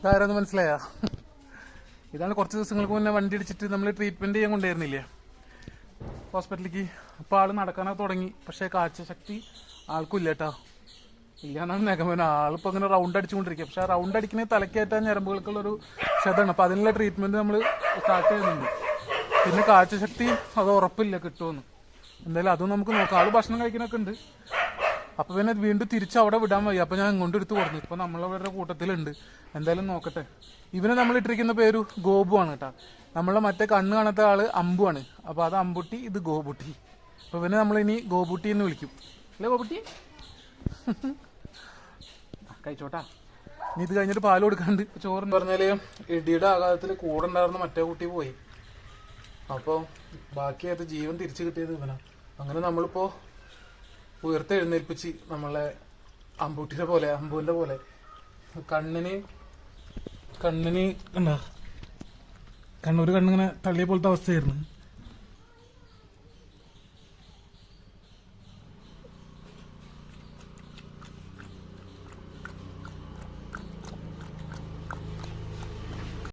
ഇതാരെന്ന് മനസ്സിലായാ? ഇതാണ് കുറച്ച് ദിവസങ്ങൾക്ക് മുന്നേ വണ്ടി ഇടിച്ചിട്ട് നമ്മൾ ട്രീറ്റ്മെന്റ് ചെയ്യാൻ കൊണ്ടുവരുന്നില്ലേ ഹോസ്പിറ്റലിലേക്ക്. അപ്പോൾ ആള് നടക്കാനൊക്കെ തുടങ്ങി. പക്ഷേ കാഴ്ചശക്തി ആൾക്കും ഇല്ല കേട്ടോ. ഇല്ലാന്നാണ് നിഗമനം. ആളിപ്പോൾ അങ്ങനെ റൗണ്ട് അടിച്ചുകൊണ്ടിരിക്കുക. പക്ഷെ ആ റൗണ്ട് അടിക്കുന്നത് തലക്കേറ്റാൻ ഞരമ്പുകൾക്കുള്ളൊരു ക്ഷതമാണ്. അപ്പോൾ അതിനുള്ള ട്രീറ്റ്മെന്റ് നമ്മൾ സ്റ്റാർട്ട് ചെയ്യുന്നുണ്ട്. പിന്നെ കാഴ്ചശക്തി അത് ഉറപ്പില്ല കിട്ടുമെന്ന്. എന്തായാലും അതും നമുക്ക് നോക്കാം. ആള് ഭക്ഷണം കഴിക്കാനൊക്കെ ഉണ്ട്. അപ്പൊ പിന്നെ വീണ്ടും തിരിച്ച് അവിടെ വിടാൻ വയ്യ. അപ്പൊ ഞാൻ ഇങ്ങോട്ട് എടുത്ത് കൊടുത്തു. ഇപ്പൊ നമ്മളവരുടെ കൂട്ടത്തിലുണ്ട്. എന്തായാലും നോക്കട്ടെ. ഇവനെ നമ്മൾ ഇട്ടിരിക്കുന്ന പേര് ഗോപു ആണ് കേട്ടാ. നമ്മളെ മറ്റേ കണ്ണ് കാണാത്ത ആള് അമ്പു ആണ്. അപ്പൊ അത് അമ്പുട്ടി, ഇത് ഗോപുട്ടി. അപ്പൊ ഇവനെ നമ്മളിനി ഗോപുട്ടി എന്ന് വിളിക്കും. അല്ലേ ഗോപുട്ടി? കഴിച്ചോട്ടാ. ഇനി ഇത് കഴിഞ്ഞിട്ട് പാല് കൊടുക്കാണ്ട്. ചോറെന്ന് പറഞ്ഞാല് ഇടിയുടെ ആഘാതത്തിൽ കൂടെ ഉണ്ടായിരുന്ന മറ്റേ കുട്ടി പോയി. അപ്പോൾ ബാക്കിയായിട്ട് ജീവൻ തിരിച്ചു കിട്ടിയത് ഇവനാ. അങ്ങനെ നമ്മളിപ്പോ ഉയർത്തെഴുന്നേൽപ്പിച്ച് നമ്മളെ അമ്പൂട്ടിയുടെ പോലെ, അമ്പുവിന്റെ പോലെ കണ്ണിന് എന്താ കണ്ണൂര് കണ്ണിങ്ങനെ തള്ളിയ പോലത്തെ അവസ്ഥയായിരുന്നു.